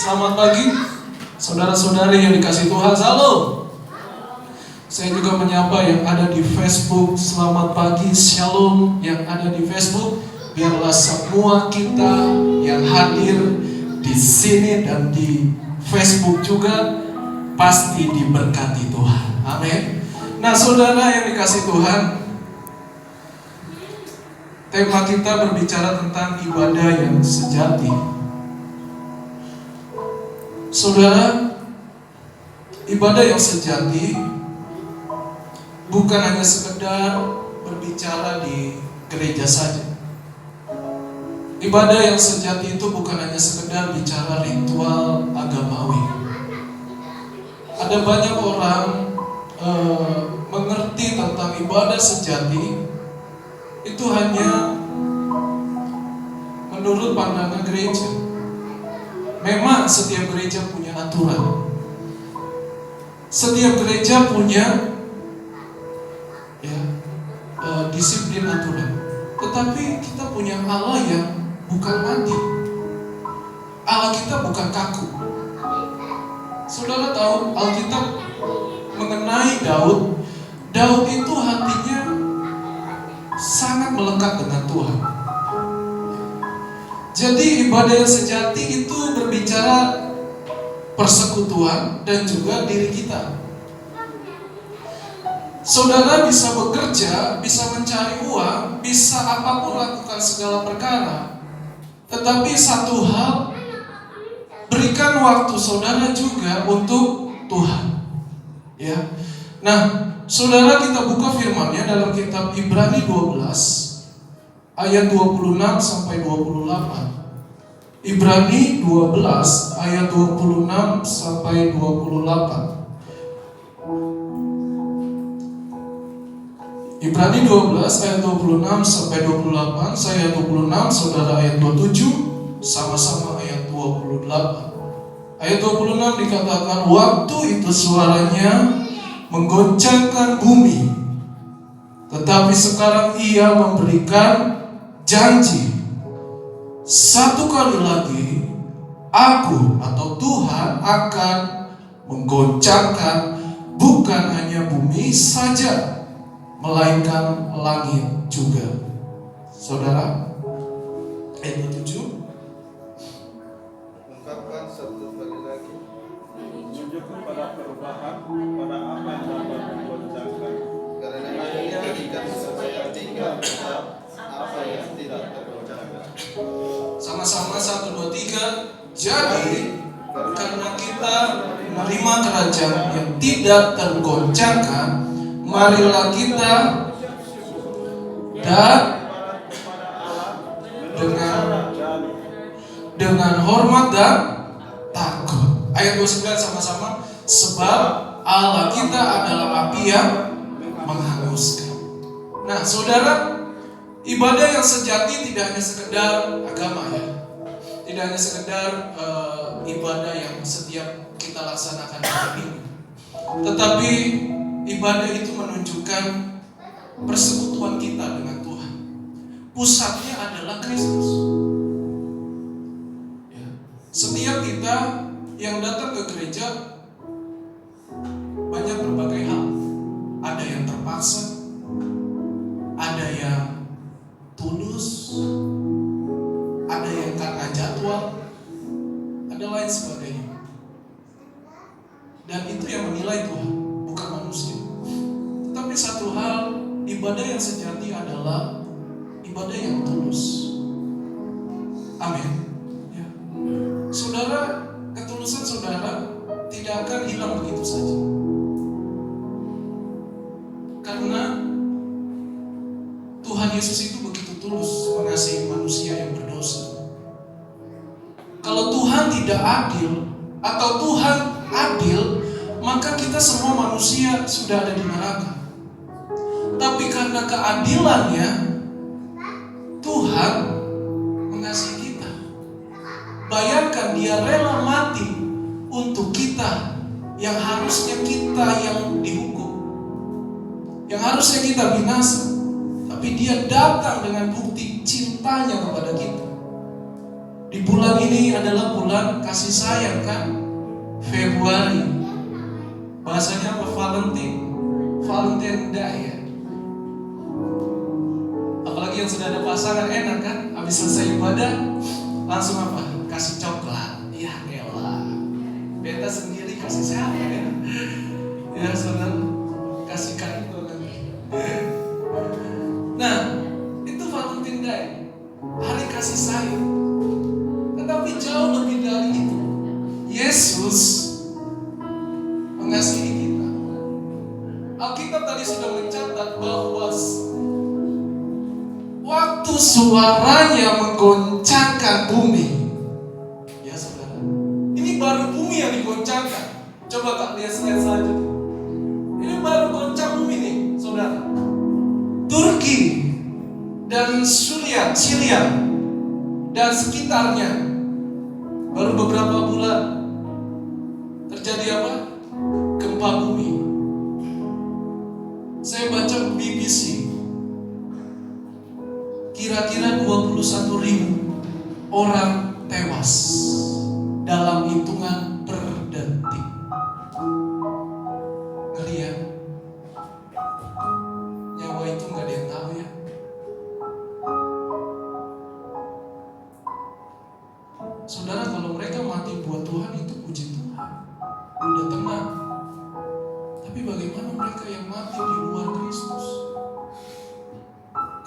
Selamat pagi, saudara-saudari yang dikasihi Tuhan. Shalom. Saya juga menyapa yang ada di Facebook. Selamat pagi, shalom yang ada di Facebook. Biarlah semua kita yang hadir di sini dan di Facebook juga pasti diberkati Tuhan. Amin. Nah, saudara yang dikasihi Tuhan, tema kita berbicara tentang ibadah yang sejati. Saudara, ibadah yang sejati bukan hanya sekedar berbicara di gereja saja. Ibadah yang sejati itu bukan hanya sekedar bicara ritual agamawi. Ada banyak orang mengerti tentang ibadah sejati itu hanya menurut pandangan gereja. Memang setiap gereja punya aturan. Setiap gereja punya disiplin aturan. Tetapi kita punya Allah yang bukan mati. Allah kita bukan kaku. Saudara tahu Alkitab mengenai Daud. Daud itu hatinya sangat melekat dengan Tuhan. Jadi ibadah yang sejati itu berbicara persekutuan dan juga diri kita. Saudara bisa bekerja, bisa mencari uang, bisa apapun lakukan segala perkara. Tetapi satu hal, berikan waktu saudara juga untuk Tuhan. Ya. Nah, saudara kita buka firman-Nya dalam kitab Ibrani 12 ayat 26 sampai 28. Ibrani 12 ayat 26 sampai 28. Ibrani 12 ayat 26 sampai 28. Saya ayat 26, saudara ayat 27, sama-sama ayat 28. Ayat 26 dikatakan, waktu itu suaranya menggoncangkan bumi, tetapi sekarang ia memberikan janji, satu kali lagi aku atau Tuhan akan menggoncangkan bukan hanya bumi saja, melainkan langit juga. Saudara, ayat 7, ungkapkan satu kali lagi, menunjukkan pada perubahan pada apa yang dapat menggoncangkan, karena ia jadikan supaya tinggal tetap apa yang tidak tergoncangkan. Sama-sama 1, 2, 3. Jadi karena kita menerima kerajaan yang tidak tergoncangkan, marilah kita dan dengan hormat dan takut. Ayat 29 sama-sama. Sebab Allah kita adalah api yang menghanguskan. Nah, saudara, ibadah yang sejati tidak hanya sekedar agama ya. Tidak hanya sekedar ibadah yang setiap kita laksanakan hari ini. Tetapi ibadah itu menunjukkan persekutuan kita dengan Tuhan. Pusatnya adalah Kristus. Ya. Setiap kita yang datang ke gereja banyak berbagai hal. Ada yang terpaksa, ada yang tulus, ada yang karena jadwal, ada lain sebagainya. Dan itu yang menilai Tuhan, bukan manusia. Tetapi satu hal, ibadah yang sejati adalah ibadah yang tulus. Amin. Ya. Saudara, ketulusan saudara tidak akan hilang begitu saja. Karena Tuhan Yesus itu begitu tulus mengasihi manusia yang berdosa. Kalau Tuhan tidak adil atau Tuhan adil, maka kita semua manusia sudah ada di neraka. Tapi karena keadilannya, Tuhan mengasihi kita. Bayangkan dia rela mati untuk kita yang harusnya kita yang dihukum, yang harusnya kita binasa. Tapi dia datang dengan bukti cintanya kepada kita. Di bulan ini adalah bulan kasih sayang kan? Februari. Bahasanya apa? Valentine Day ya. Apalagi yang sudah ada pasangan enak kan? Habis selesai ibadah langsung apa? Kasih coklat. Ya elah. Beta sendiri kasih siapa ya? Ya saudara, kasih kado nanti. Nah, itu Valentine Day, hari kasih sayang. Tetapi jauh lebih dari itu, Yesus mengasihi kita. Alkitab tadi sudah mencatat bahwa waktu suaranya menggoncangkan bumi, ya saudara, ini baru bumi yang digoncangkan. Coba Kak lihat slide selanjutnya. Ini baru goncang bumi nih, saudara. Turki dan Syria dan sekitarnya baru beberapa bulan terjadi apa? Gempa bumi. Saya baca BBC, kira-kira 21.000 orang tewas dalam hitungan per detik. Ngeri ya? Nyawa itu gak ada yang tahu ya. Saudara, kalau mereka mati buat Tuhan itu puji Tuhan, udah tenang. Tapi bagaimana mereka yang mati di luar Kristus?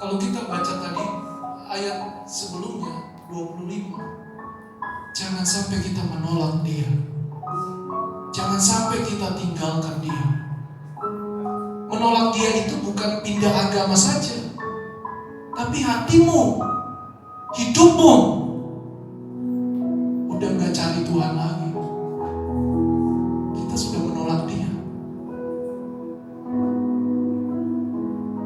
Kalau kita baca tadi ayat sebelumnya 25, jangan sampai kita menolak Dia. Jangan sampai kita tinggalkan Dia. Menolak Dia itu bukan pindah agama saja, tapi hatimu, hidupmu udah gak cari Tuhan lagi. Kita sudah menolak Dia.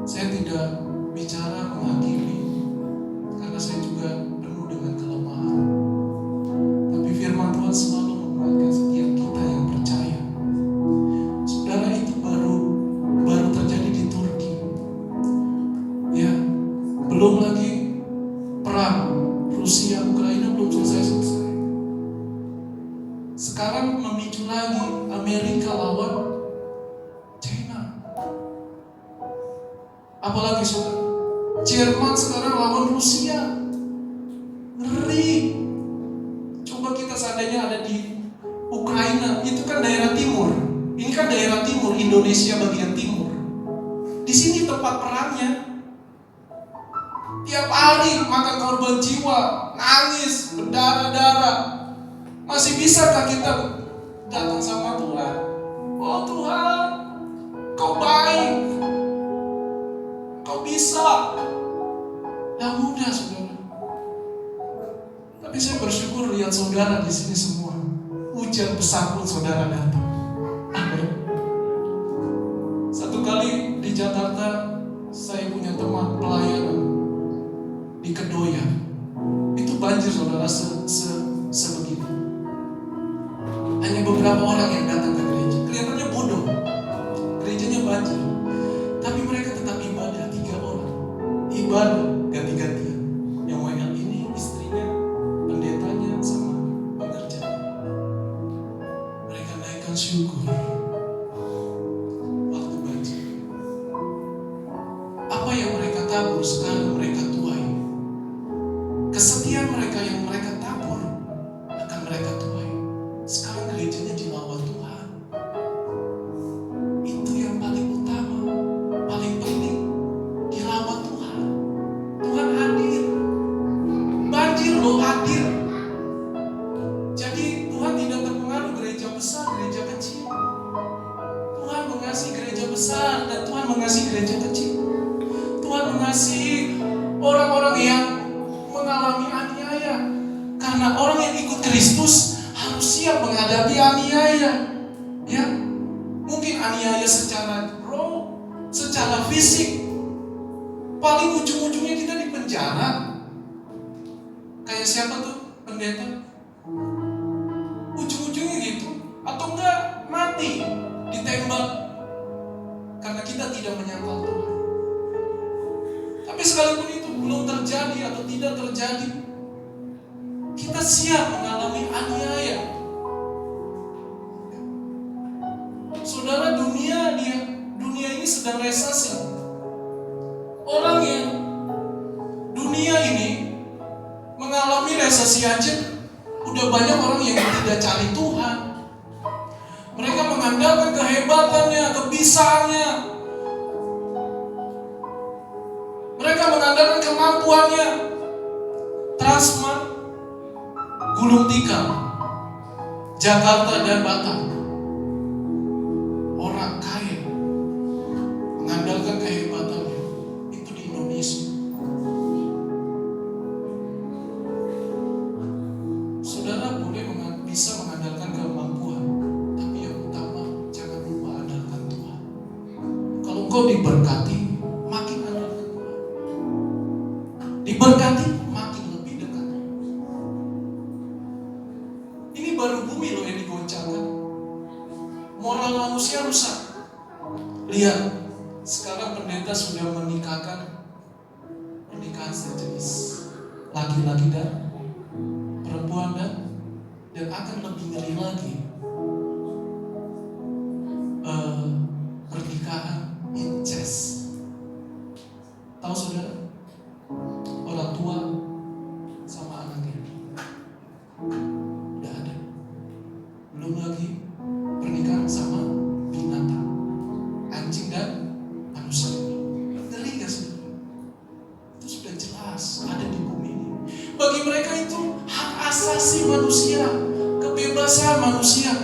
Saya tidak bicara menghakimi, karena saya juga penuh dengan kelemahan. Tapi firman Tuhan selalu menguatkan setiap kita yang percaya. Saudara, itu baru terjadi di Turki. Ya, belum lagi perang Rusia Ukraina belum selesai. Sekarang memicu lagi Amerika lawan China. Apalagi saudara, Jerman sekarang lawan Rusia. Ngeri. Coba kita seandainya ada di Ukraina, itu kan daerah timur. Ini kan daerah timur, Indonesia bagian timur. Di sini tempat perangnya. Tiap hari makan korban jiwa, nangis, berdarah-darah. Masih bisakah kita datang sama Tuhan? Oh Tuhan, Kau baik, Kau bisa. Tidak mudah saudara. Tapi saya bersyukur lihat saudara di sini semua. Hujan besar pun saudara datang. Amin. Satu kali di Jakarta, saya punya teman pelayanan di Kedoya. Itu banjir saudara sebegini. Hanya beberapa orang yang datang ke gereja. Kelihatannya bodoh. Gerejanya banjir. Tapi mereka tetap ibadah, 3 orang. Ibadah ganti-gantian. Yang WL ini istrinya, pendetanya sama pengerja. Mereka naikkan syukur waktu banjir. Apa yang mereka tabur sekarang mereka tuai. Kesetiaan mereka yang mereka tabur akan mereka tuai. Sekarang gerejanya dilawan Tuhan. Itu yang paling utama, paling penting, dilawan Tuhan. Tuhan hadir. Banjir loh hadir. Jadi Tuhan tidak terpengaruh gereja besar, gereja kecil. Tuhan mengasihi gereja besar dan Tuhan mengasihi gereja kecil. Tuhan mengasihi orang-orang yang mengalami aniaya. Karena orang yang ikut Kristus harus siap menghadapi aniaya. Ya, mungkin aniaya secara roh, secara fisik. Paling ujung-ujungnya kita di penjara. Kayak siapa tuh pendeta? Ujung-ujungnya gitu. Atau enggak mati, ditembak. Karena kita tidak menyangkal Tuhan. Tapi sekalipun itu belum terjadi atau tidak terjadi, kita kita siap mengalami aniaya. Saudara, dunia ini sedang resesi. Orang yang dunia ini mengalami resesi aja, udah banyak orang yang tidak cari Tuhan. Mereka mengandalkan kehebatannya, kebisaannya. Mereka mengandalkan kemampuannya. Transmart, Gulung Tikar, Jakarta dan Batam. Orang kaya mengandalkan kehebatannya. Itu di Indonesia. Saudara boleh bisa mengandalkan kemampuan, tapi yang utama jangan lupa andalkan Tuhan. Kalau engkau diberkati, makin andalkan Tuhan. Diberkati, makin lebih dekat. Ini baru bumi loh yang digoncangkan. Moral manusia rusak. Lihat, sekarang pendeta sudah menikahkan pernikahan sejenis, laki-laki dan perempuan, dan akan lebih ngeri lagi, pernikahan incest. Tahu saudara? Orang tua sama anaknya udah ada. Belum lagi pernikahan sama binatang, anjing dan manusia. Ngeri gak saudara? Itu sudah jelas ada di bumi ini. Bagi mereka itu hak asasi manusia, kebebasan manusia.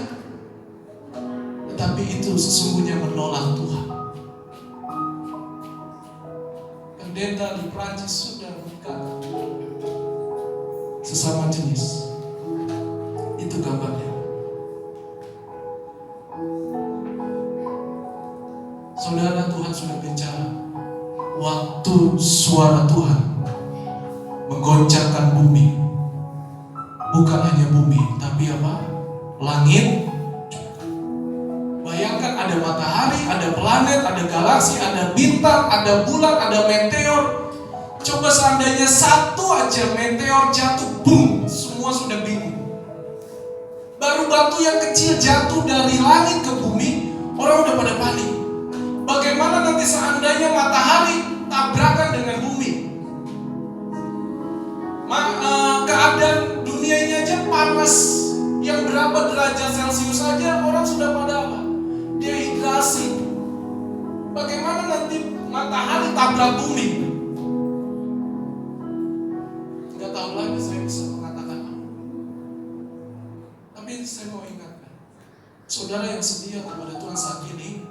Tetapi itu sesungguhnya menolak Tuhan. Pendeta di Prancis sudah menikah sesama jenis. Itu gambarnya. Saudara, Tuhan sudah bicara. Waktu suara Tuhan menggoncangkan bumi, bukan hanya bumi, tapi apa? Langit. Bayangkan ada matahari, ada planet, ada galaksi, ada bintang, ada bulan, ada meteor. Coba seandainya satu aja meteor jatuh, boom, semua sudah bingung. Baru batu yang kecil jatuh dari langit ke bumi, orang udah pada panik. Bagaimana nanti seandainya matahari tabrakan dengan bumi? Keadaan dunia ini aja panas yang berapa derajat Celcius saja orang sudah pada apa? Dehidrasi. Bagaimana nanti matahari tabrak bumi? Tidak tahu lagi saya bisa mengatakan apa. Tapi saya mau ingatkan, saudara yang setia kepada Tuhan saat ini,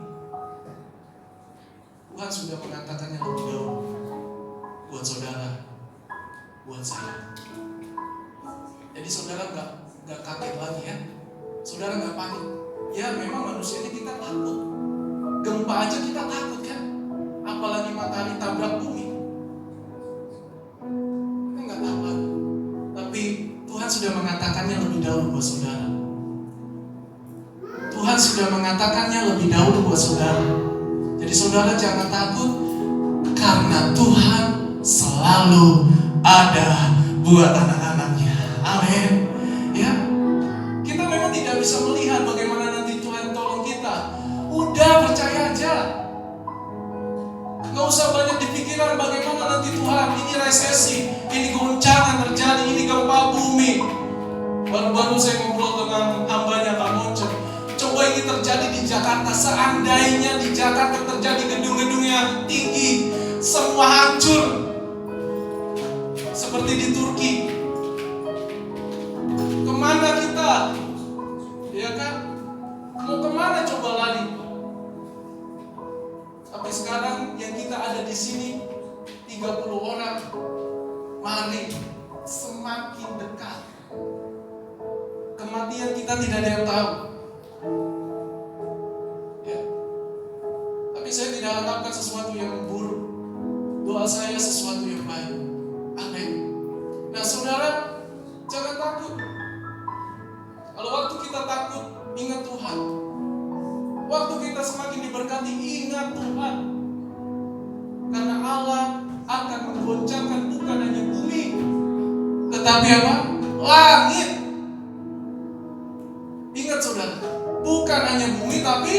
Tuhan sudah mengatakannya lebih dahulu buat saudara, buat saya. Jadi saudara nggak kaget lagi ya, saudara nggak panik. Ya memang manusia ini kita takut, gempa aja kita takut kan, apalagi matahari tabrak bumi. Kita nggak tahu lagi. Tapi Tuhan sudah mengatakannya lebih dahulu buat saudara. Tuhan sudah mengatakannya lebih dahulu buat saudara. Jadi saudara jangan takut, karena Tuhan selalu ada buat anak-anaknya. Amin. Ya, kita memang tidak bisa melihat bagaimana nanti Tuhan tolong kita. Udah percaya aja. Gak usah banyak dipikiran bagaimana nanti Tuhan. Ini resesi, ini goncangan terjadi, ini gempa bumi. Baru-baru saya ngobrol dengan hambanya Kak Monco. Coba ini terjadi di Jakarta. Seandainya di Jakarta terjadi gedung-gedung yang tinggi, semua hancur seperti di Turki. Kemana kita? Ya kan? Mau kemana coba lari? Tapi sekarang yang kita ada di sini 30 orang. Mari semakin dekat. Kematian kita tidak ada yang tahu. Ya. Tapi saya tidak harapkan sesuatu yang buruk. Doa saya sesuatu yang baik. Amin. Nah saudara, jangan takut. Kalau waktu kita takut, ingat Tuhan. Waktu kita semakin diberkati, ingat Tuhan. Karena Allah akan menggoncangkan bukan hanya bumi, tetapi apa? langit. Ingat saudara, bukan hanya bumi tapi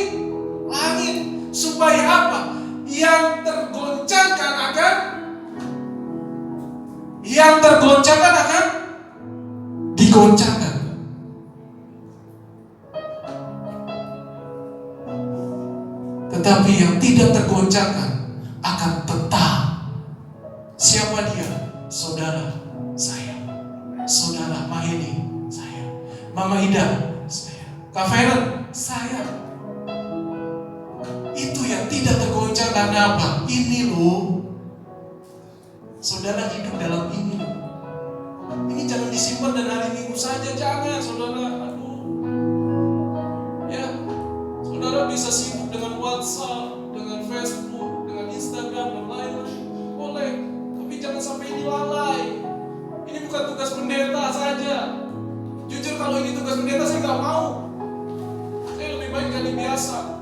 langit. Supaya apa? Yang tergoncangkan akan digoncangkan. Tetapi yang tidak tergoncangkan akan tetap. Siapa dia? Saudara saya, Saudara Maheni saya, Mama Ida saya, Kak Feren saya. Itu yang tidak tergoncangkan apa? Ini loh. Saudara hidup dalam ini loh. Ini jangan disimpan dan hari Minggu saja, jangan saudara. Aduh. Ya, saudara bisa sibuk dengan WhatsApp, dengan Facebook, dengan Instagram dan lain-lain. Boleh, tapi jangan sampai ini lalai. Ini bukan tugas pendeta saja. Jujur kalau ini tugas pendeta saya nggak mau. Saya lebih baik kali biasa.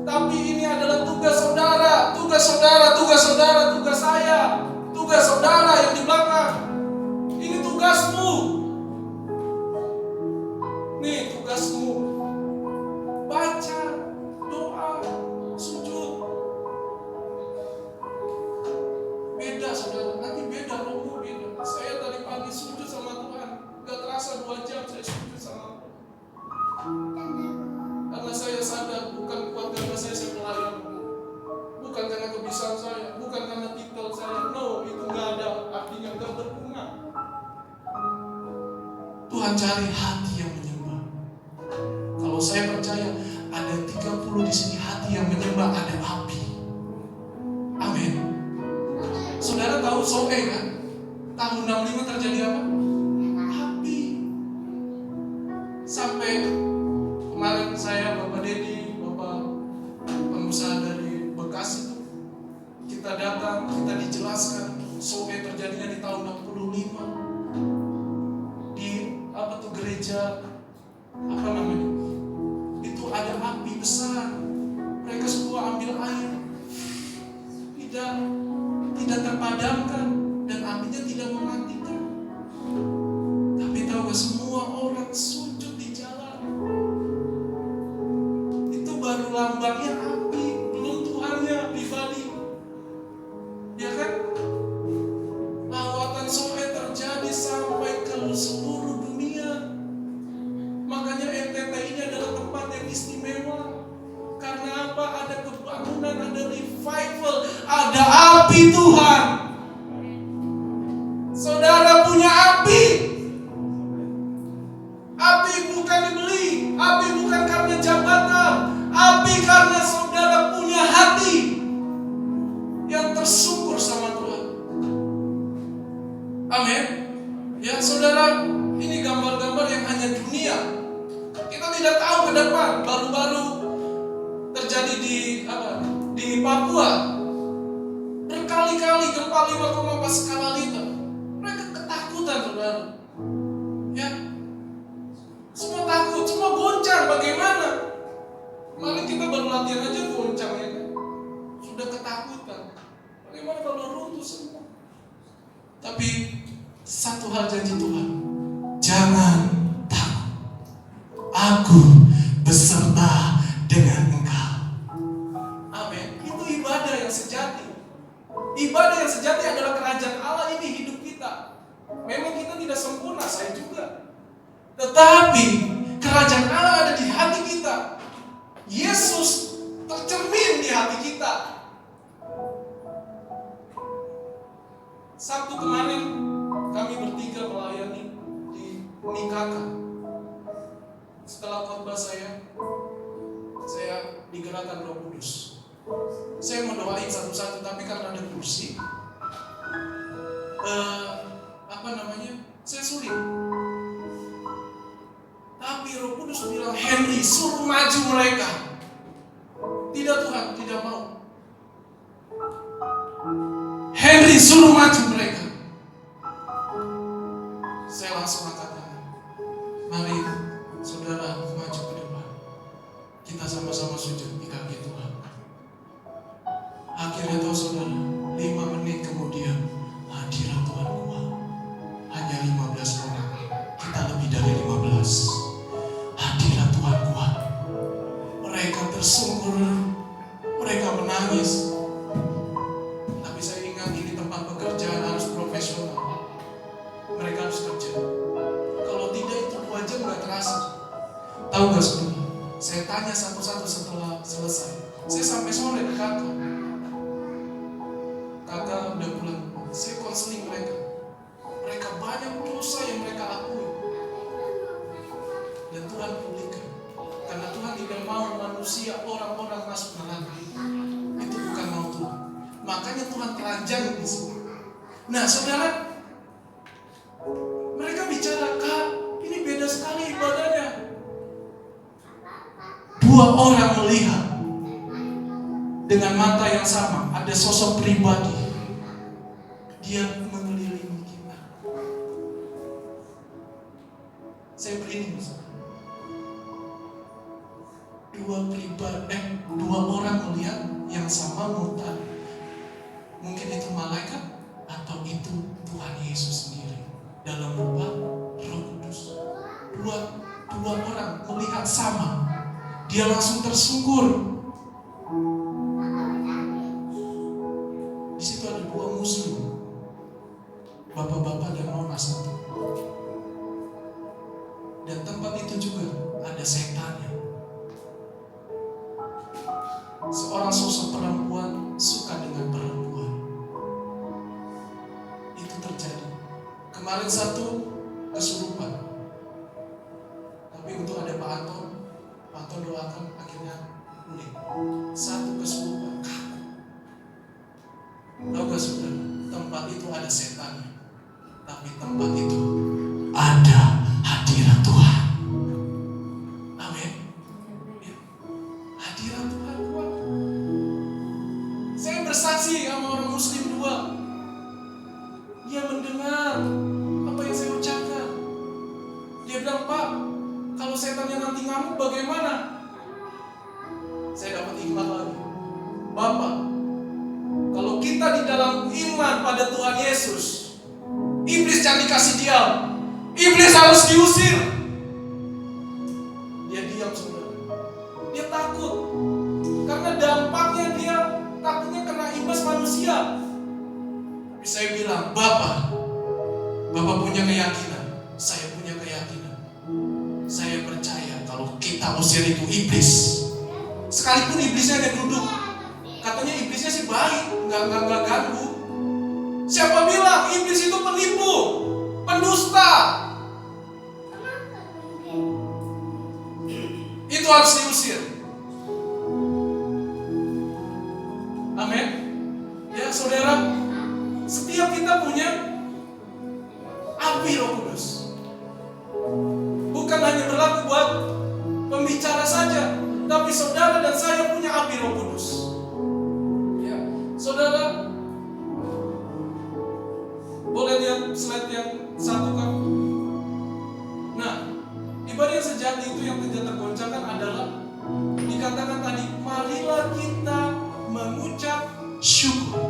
Tapi ini adalah tugas saudara, tugas saudara, tugas saudara, tugas saya, tugas saudara yang di belakang. Ini tugasmu. Nih tugasmu. Baca, doa, sujud. Beda saudara, nanti beda rohmu beda. Saya tadi pagi sujud sama Tuhan, gak terasa 2 jam saya sujud sama Tuhan. Karena saya sadar bukan kuat karena saya pelayan, bukan karena kebisaan saya, bukan karena titel saya. No, itu nggak ada artinya, nggak berguna. Tuhan cari hati yang menyembah. Kalau saya percaya ada 30 di sini hati yang menyembah, ada api. Amin. Saudara tahu Soe kan? Tahun 65 terjadi apa? Api. Sampai kemarin saya, Bapak Dedi, Bapak pengusaha dari Bekasi itu, kita datang, kita dijelaskan Soe terjadinya di tahun 65 di gereja itu ada api besar. Mereka semua ambil air, tidak terpadamkan dan apinya tidak mematikan. Tapi tahu gak, semua orang sujud di jalan. Baru lambangnya api, belum Tuhannya pribadi. Ya kan? Lawatan Soe terjadi sampai ke seluruh dunia. Makanya NTT ini adalah tempat yang istimewa. Karena apa? Ada kebangunan, ada revival, ada api Tuhan. Saudara punya api. Api bukan dibeli, api bukan karena jabatan. Api karena saudara punya hati yang tersyukur sama Tuhan. Amin. Ya saudara, ini gambar-gambar yang hanya dunia. Kita tidak tahu ke depan. Baru-baru terjadi di Papua. Berkali-kali gempa 5,4 skala Richter. Mereka ketakutan saudara. Ya. Semua takut, semua goncang. Bagaimana? Kemarin kita baru latihan aja goncang ya kan? Sudah ketakutan. Bagaimana kalau runtuh semua? Tapi satu hal janji Tuhan, jangan takut. Aku beserta dengan engkau. Amin. Itu ibadah yang sejati. Ibadah yang sejati adalah kerajaan Allah ini hidup kita. Memang kita tidak sempurna, saya juga. Tetapi kerajaan Allah ada di hati kita. Yesus tercermin di hati kita. Sabtu kemarin kami bertiga melayani di Nikaka. Setelah khotbah saya digerakkan Roh Kudus. Saya mendoain satu-satu, tapi karena ada kursi, saya sulit. Tapi Roh Kudus bilang, Henry, suruh maju mereka. Tidak Tuhan, tidak mau. Henry, suruh maju mereka. Saya langsung angkat tangan. Mari saudara maju ke depan. Kita sama-sama sujud di kaki Tuhan. Akhirnya tahu saudara, 5 menit kemudian hadirat Tuhan kuat. Hanya 15 orang. tersungkur, mereka menangis. Tapi saya ingat ini tempat pekerjaan harus profesional. Mereka harus kerja. Kalau tidak itu 2 jam gak terasa. Tahu gak saudara? Saya tanya satu-satu setelah selesai. Saya sampai sore ke kakak. Kakak udah pulang. Saya konseling mereka. Mereka banyak dosa yang mereka akui. Dan Tuhan pulihkan. Karena Tuhan tidak mau manusia, orang-orang masuk neraka. Itu bukan mau Tuhan. Makanya Tuhan telanjang di sini. Nah, saudara, mereka bicara, Kak, ini beda sekali ibadahnya. 2 orang melihat dengan mata yang sama. Ada sosok pribadi. Dia mengelilingi kita. Saya beri ini, dua orang melihat yang sama mutar. Mungkin itu malaikat atau itu Tuhan Yesus sendiri dalam rupa Roh Kudus. Dua orang melihat sama. Dia langsung tersungkur. Di situ ada 2 muslim, bapak-bapak dan nona satu. Dan tempat itu juga ada setannya. Seorang sosok perempuan suka dengan perempuan. Itu terjadi. Kemarin satu kesurupan. Tapi untuk ada Pak Anton doakan akhirnya pulih. Satu kesurupan. Tahu gak saudara? Tempat itu ada setannya. Tapi tempat itu ada hadirat Tuhan. Amin. Ya. Hadirat Tuhan kuat. Saya bersaksi sama orang muslim 2. Dia mendengar apa yang saya ucapkan. Dia bilang, Pak, kalau setannya nanti ngamuk bagaimana? Saya dapat hikmat lagi. Bapak, kalau kita di dalam iman pada Tuhan Yesus, iblis jangan dikasih diam. Iblis harus diusir. Dia diam, saudara. Dia takut. Karena dampaknya dia takutnya kena imbas manusia. Tapi saya bilang, Bapak punya keyakinan. Saya punya keyakinan. Saya percaya kalau kita usir itu iblis. Sekalipun iblisnya ada duduk. Katanya iblisnya sih baik, nggak ganggu. Siapa bilang iblis itu penipu, pendusta? Itu harus diusir. Amin. Ya saudara, setiap kita punya api Roh Kudus. Bukan hanya berlaku buat pembicara saja, tapi saudara dan saya punya api Roh Kudus. Ya, saudara, boleh lihat slide yang 1 kan? Nah, ibadah yang sejati itu yang tidak tergoncangkan adalah dikatakan tadi, marilah kita mengucap syukur.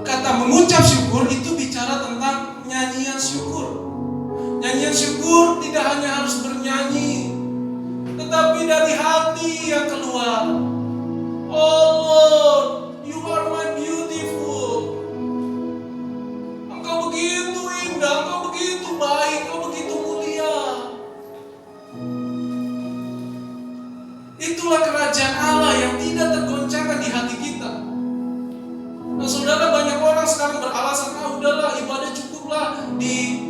Kata mengucap syukur itu bicara tentang nyanyian syukur. Nyanyian syukur tidak hanya harus bernyanyi, tetapi dari hati yang keluar. Oh Lord, you are my beautiful. Engkau begitu indah, engkau begitu baik, engkau begitu mulia. Itulah kerajaan Allah yang tidak tergoncangkan di hati kita. Nah saudara, banyak orang sekarang beralasan, udahlah ibadah cukuplah di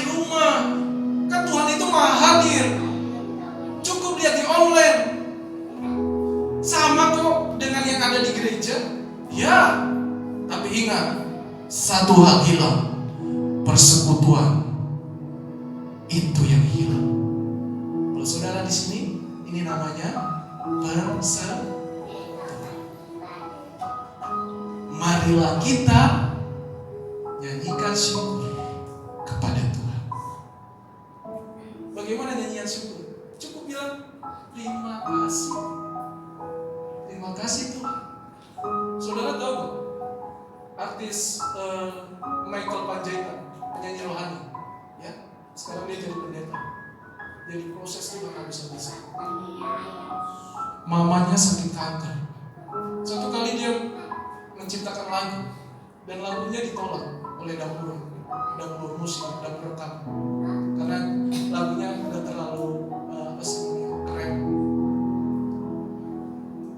rumah. Kan Tuhan itu maha hadir. Cukup lihat di online. Sama kok dengan yang ada di gereja. Ya, tapi ingat, satu hal hilang. Persekutuan. Itu yang hilang. Kalau saudara di sini, ini namanya persekutuan. Marilah kita nyanyikan syukur kepada Tuhan. Bagaimana nyanyian syukur? Cukup bilang terima kasih. Terima kasih Tuhan. Saudara tahu gak? Artis Michael Panjaitan, penyanyi rohani, ya. Sekarang dia jadi pendeta. Jadi proses itu gak bisa. mamanya sakit kanker. Suatu kali dia menciptakan lagu, dan lagunya ditolak oleh dapur musik, dapur rekam, karena lagunya udah terlalu keren.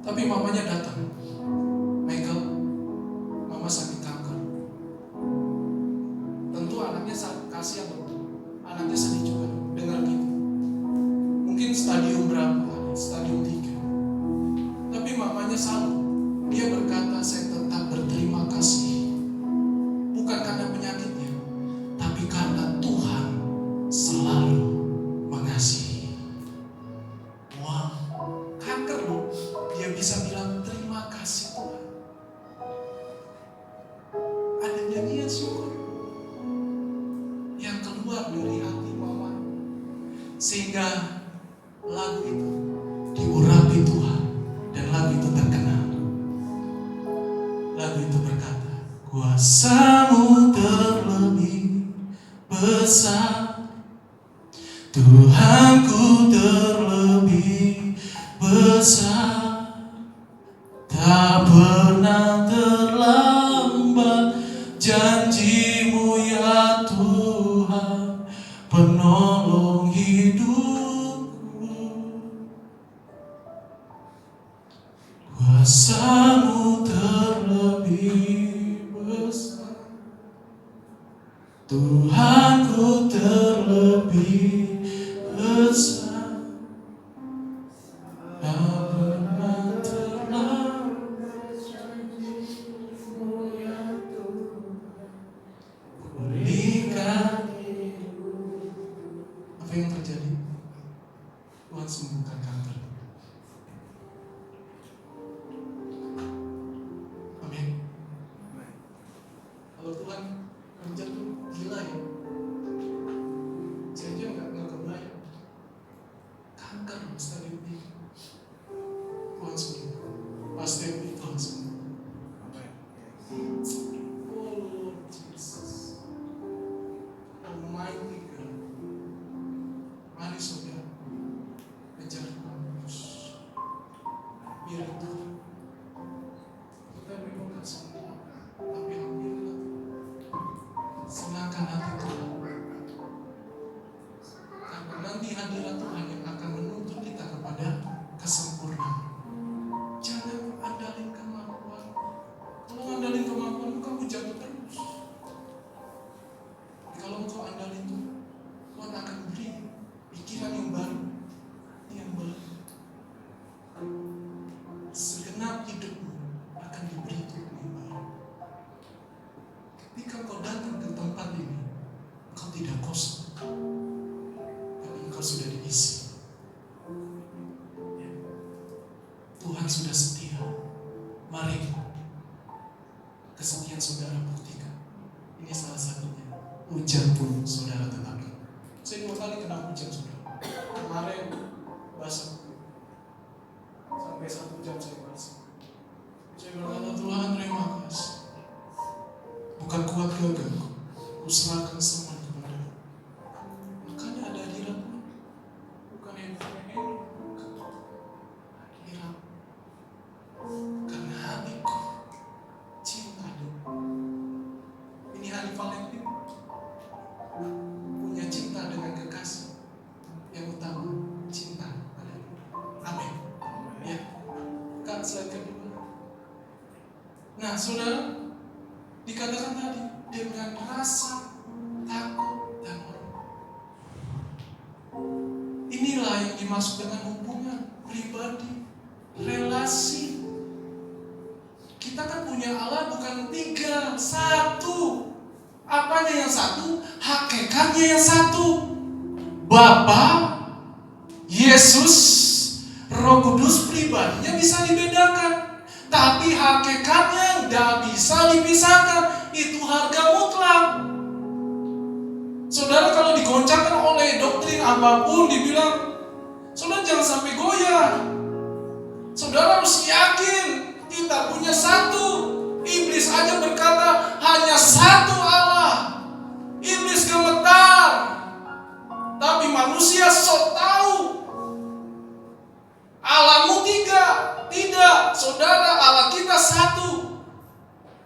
Tapi mamanya datang, Michael, mama sakit kanker. Tentu anaknya kasihan, anaknya sedih juga dengar gitu. Mungkin stadium berapa? Stadium 3. Tapi mamanya salut. Dia berkata, saya tetap berterima kasih. Bukan karena penyakitnya, tapi karena Tuhan selalu mengasihi. Wow, kanker loh. Dia bisa bilang terima kasih Tuhan. Ada nyanyian syukur yang keluar dari hati mama, sehingga lagu itu diurapi Tuhan, dan lagu itu terkenal. Lagu itu berkata, kuasa-Mu terlebih besar, Tuhanku terlebih besar, tak pernah terlambat janji-Mu ya Tuhan, penolong hidupku. Kuasa-Mu terlebih besar, Tuhanku terlebih besar, tak pernah terlambat janji-Mu ya Tuhan, pulihkan hidup. Apa yang terjadi? Tuhan sembuhkan kanker. Kalau Tuhan kerja tuh gila ya. Saya aja nggak kebayang. Kanker stadium 3. Tuhan sembuh. Pasti Tuhan sembuh. Oh Lord Jesus, Almighty God. Mari saudara kejar Tuhan terus. Biar Tuhan. Kita memang nggak sembuh, tapi alhamdulillah senangkan hati Tuhan. Karena nanti hadirat Tuhan yang akan menuntut kita kepada kesempurnaan. Jangan andalin kemampuan. Kalau andalin kemampuan, kamu jatuh terus. Kalau engkau andalin Tuhan, Tuhan akan beri pikiran yang baru, yang baru. Segenap hidupmu akan diberi Tuhan yang baru. Ketika kau datang ke tempat ini, kau tidak kosong, tapi engkau sudah diisi. Ya. Tuhan sudah setia. Mari kesetiaan saudara buktikan. Ini salah satunya. Hujan pun saudara tetap. Saya 2 kali kena hujan saudara. Kemarin basah. Sampai 1 jam saya basah. Saya berkata, Tuhan terima kasih. Bukan kuat gagahku, kuserahkan semua kepada-Mu. Makanya ada hadirat Tuhan. Bukan handphone, hadirat. Karena hatiku cinta dengan. Ini hari Valentine. Punya cinta dengan kekasih. Yang utama cinta pada Dia. Amin. Ya. Kak, slide kedua. Nah, saudara, dikatakan tadi dengan rasa takut dan hormat. Inilah yang dimaksud dengan hubungan pribadi, relasi. Kita kan punya Allah bukan 3, 1. Apanya yang 1? Hakikatnya yang 1. Bapa, Yesus, Roh Kudus pribadinya bisa dibedakan. Tapi hakikatnya tidak bisa dipisahkan. Itu harga mutlak. Saudara kalau digoncangkan oleh doktrin apapun, dibilang, saudara jangan sampai goyah. Saudara harus yakin kita punya 1. Iblis aja berkata hanya 1 Allah. Iblis gemetar. Tapi manusia sok tahu. Allahmu 3. saudara, Allah kita satu.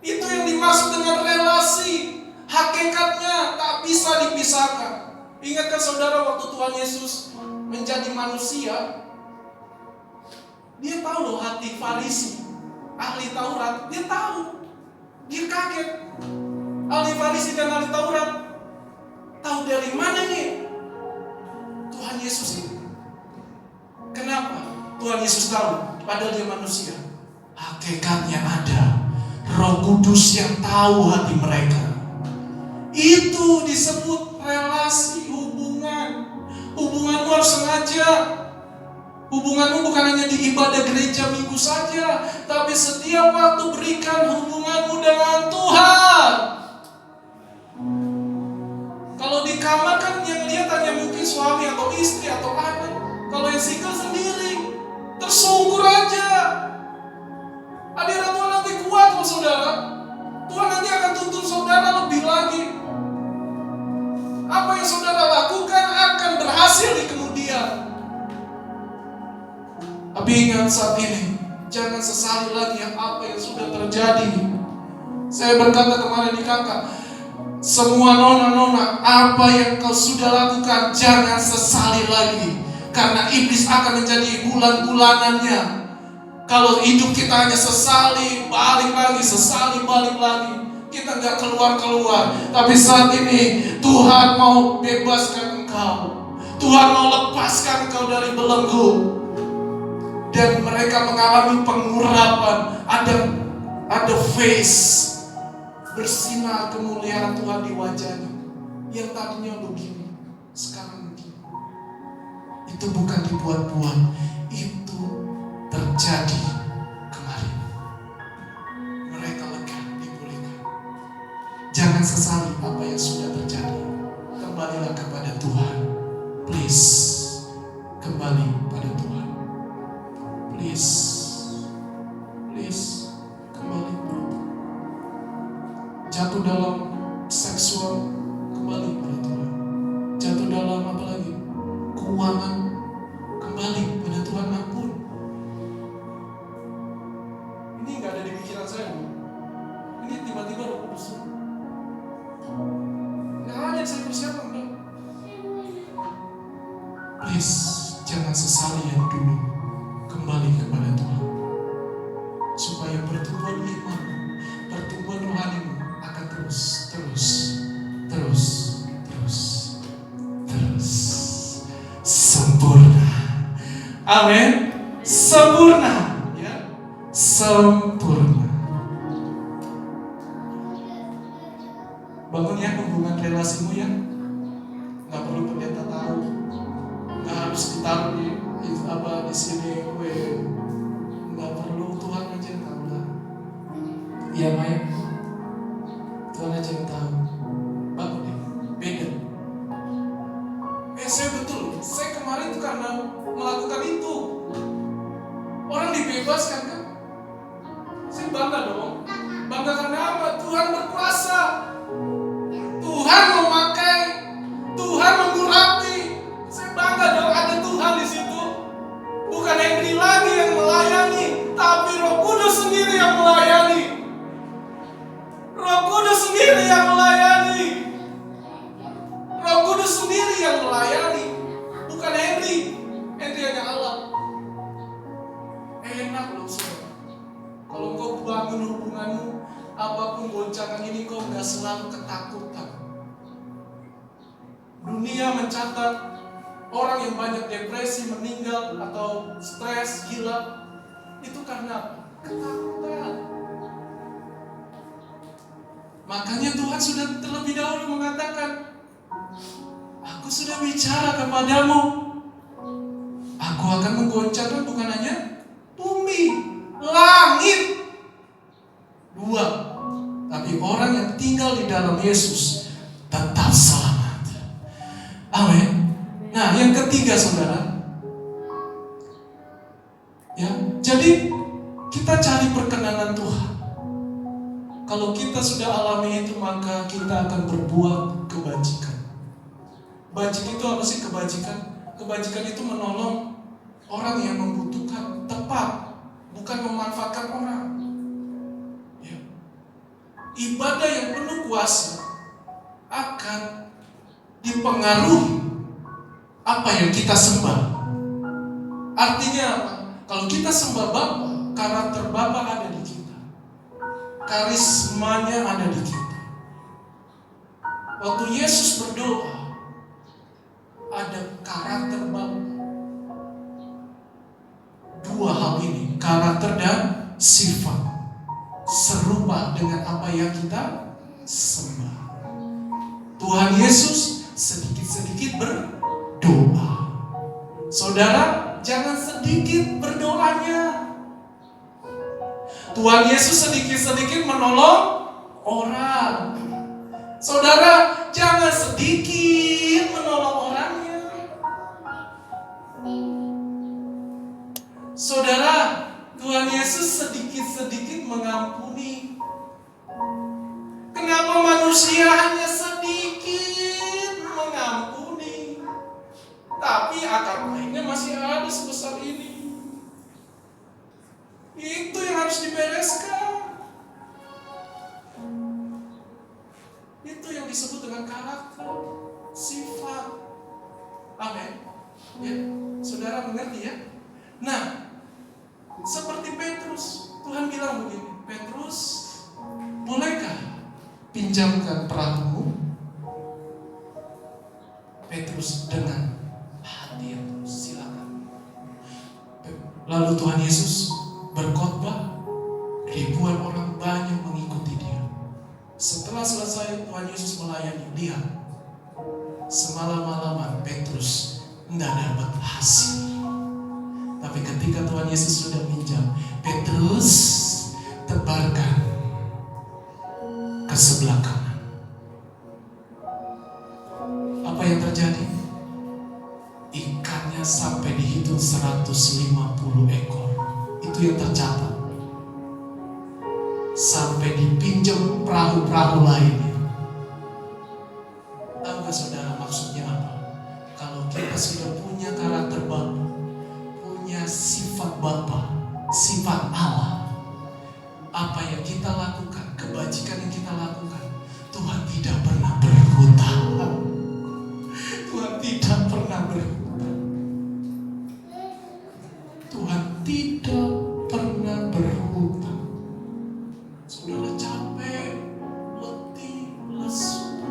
Itu yang dimaksud dengan relasi. Hakikatnya tak bisa dipisahkan. Ingatkan saudara, waktu Tuhan Yesus menjadi manusia, dia tahu loh hati Farisi, ahli Taurat. Dia tahu. Dia kaget. Ahli Farisi dan ahli Taurat tahu dari mana nih Tuhan Yesus ini. Kenapa Tuhan Yesus tahu? Padahal dia manusia. Hakikatnya ada Roh Kudus yang tahu hati mereka. Itu disebut relasi, hubungan. Hubunganmu harus sengaja. Hubunganmu bukan hanya di ibadah gereja minggu saja, tapi setiap waktu berikan hubunganmu dengan Tuhan. Kalau di kamar kan yang lihat hanya mungkin suami atau istri atau anak. Kalau yang single sendiri, tersungkur aja. Hadirat Tuhan lebih kuat loh saudara. Tuhan nanti akan tuntun saudara lebih lagi. Apa yang saudara lakukan akan berhasil di kemudian. Tapi ingat saat ini, jangan sesali lagi apa yang sudah terjadi. Saya berkata kemarin di kakak, semua nona-nona, apa yang kau sudah lakukan jangan sesali lagi. Karena iblis akan menjadi bulan-bulanannya. Kalau hidup kita hanya sesali, balik lagi, sesali, balik lagi, kita gak keluar-keluar. Tapi saat ini Tuhan mau bebaskan engkau. Tuhan mau lepaskan engkau dari belenggu. Dan mereka mengalami pengurapan. Ada face, bersinar kemuliaan Tuhan di wajahnya. Yang tadinya begini, sekarang begini. Itu bukan dibuat-buat, itu terjadi kemarin. Mereka lega, dipulihkan. Jangan sesali apa yang sudah terjadi. Kembalilah kepada Tuhan. Please, kembali pada Tuhan. Please, kembali. Jatuh dalam seksual, kembali pada Tuhan. Jatuh dalam apa lagi? Keuangan, kembali pada Tuhan. Ampun. Ini nggak ada di pikiran saya. Ini tiba-tiba Roh Kudus. Nggak ada yang saya persiapkan. Please, jangan sesali yang dulu. Kembali kepada Tuhan. Supaya pertumbuhan iman, pertumbuhan rohanimu akan terus sempurna. Amin. Sempurna, ya. Sempurna. Bangun ya hubungan relasimu ya. Nggak perlu pendeta tahu. Nggak harus ditaruh di sini gue. Nggak perlu, Tuhan aja yang tahu lah. Iya Maya. Tuhan aja yang tahu. Bangun ya. Beda. Saya betul. Saya kemarin tuh karena melakukan itu. Orang dibebaskan kan? Saya bangga dong. Bangga karena apa? Tuhan berkuasa. Tuhan memakai. Tuhan mengurapi. Saya bangga dong ada Tuhan di situ. Bukan Henry lagi yang melayani, tapi Roh Kudus sendiri yang melayani. Roh Kudus sendiri yang melayani. Roh Kudus sendiri yang melayani. Bukan Henry. Henry hanya Allah. Enak loh saudara. Kalau kau bangun hubunganmu, apapun goncangan ini kau gak selalu ketakutan. Dunia mencatat orang yang banyak depresi, meninggal, atau stres, gila. Itu karena ketakutan. Makanya Tuhan sudah terlebih dahulu mengatakan, aku sudah bicara kepadamu. Aku akan menggoncangkan bukan hanya bumi, langit. 2. Tapi orang yang tinggal di dalam Yesus tetap selamat. Amin. Nah, yang ketiga saudara. Ya, jadi kita cari perkenanan Tuhan. Kalau kita sudah alami itu, maka kita akan berbuat kebajikan. Bajik itu apa sih kebajikan? Kebajikan itu menolong orang yang membutuhkan, tepat, bukan memanfaatkan ibadah yang penuh kuasa akan dipengaruhi apa yang kita sembah. Artinya apa? Kalau kita sembah Bapa, karakter Bapa ada di kita, karismanya ada di kita. Waktu Yesus berdoa, ada karakter Bapa. Dua hal ini, karakter dan sifat, serupa dengan apa yang kita sembah. Tuhan Yesus sedikit-sedikit berdoa. Saudara, jangan sedikit berdoanya. Tuhan Yesus sedikit-sedikit menolong orang. Saudara, jangan sedikit menolong orangnya. Saudara, Tuhan Yesus sedikit-sedikit mengampuni. Kenapa manusia hanya sedikit mengampuni, tapi akar lainnya masih ada sebesar ini? Itu yang harus dibereskan. Itu yang disebut dengan karakter, sifat. Amin. Ya, saudara mengerti ya? Nah, seperti Petrus, Tuhan bilang begini, Petrus, bolehkah pinjamkan perahumu? Petrus dengan hati yang tulus, silakan. Lalu Tuhan Yesus berkhotbah, ribuan orang banyak mengikuti dia. Setelah selesai Tuhan Yesus melayani, lihat, semalam-malaman Petrus tidak dapat hasil. Tapi ketika Tuhan Yesus sudah pinjam, Petrus tebarkan ke sebelah kanan. Apa yang terjadi? Ikannya sampai dihitung 150 ekor. Itu yang tercatat. Sampai dipinjam perahu-perahu lainnya. Tahu gak saudara maksudnya apa? Kalau kita sudah punya karakter Bapa, punya sifat Bapa, sifat Allah, apa yang kita lakukan, kebajikan yang kita lakukan, Tuhan tidak pernah berhutang. Tuhan tidak pernah berhutang. Tuhan tidak pernah berhutang. Saudara capek, letih, lesu,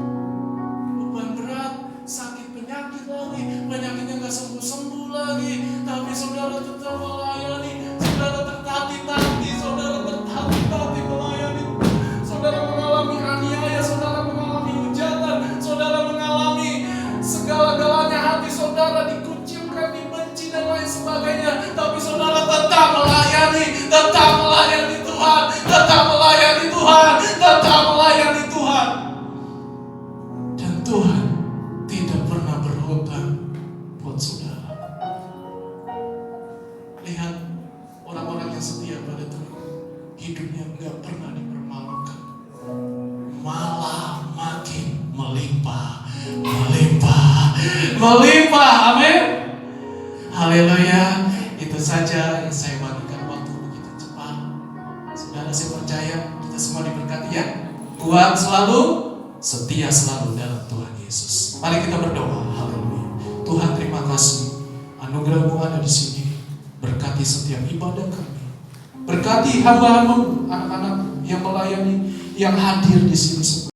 beban berat, sakit penyakit lagi, penyakitnya gak sembuh-sembuh lagi, tapi saudara tetap melayani, saudara tertatih-tatih, saudara tertatih-tatih melayani, saudara mengalami aniaya, saudara mengalami hujatan, saudara mengalami segala-galanya, hati saudara dikucilkan, dibenci dan lain sebagainya, tapi saudara tetap melayani Tuhan, tetap melayani Tuhan, tetap melayani Tuhan. Dan Tuhan tidak pernah berhutang buat saudara. Lihat orang-orang yang setia pada Tuhan, hidupnya gak pernah dipermalukan, malah makin melimpah. Amin. Haleluya. Itu saja yang saya bagikan, waktu begitu cepat. Saudara, saya percaya kita semua diberkati ya. Kuat selalu, setia selalu dalam Tuhan Yesus. Mari kita berdoa. Haleluya. Tuhan, terima kasih, anugerah-Mu ada di sini. Berkati setiap ibadah kami. Berkati hamba-hamba, anak-anak yang melayani, yang hadir di sini.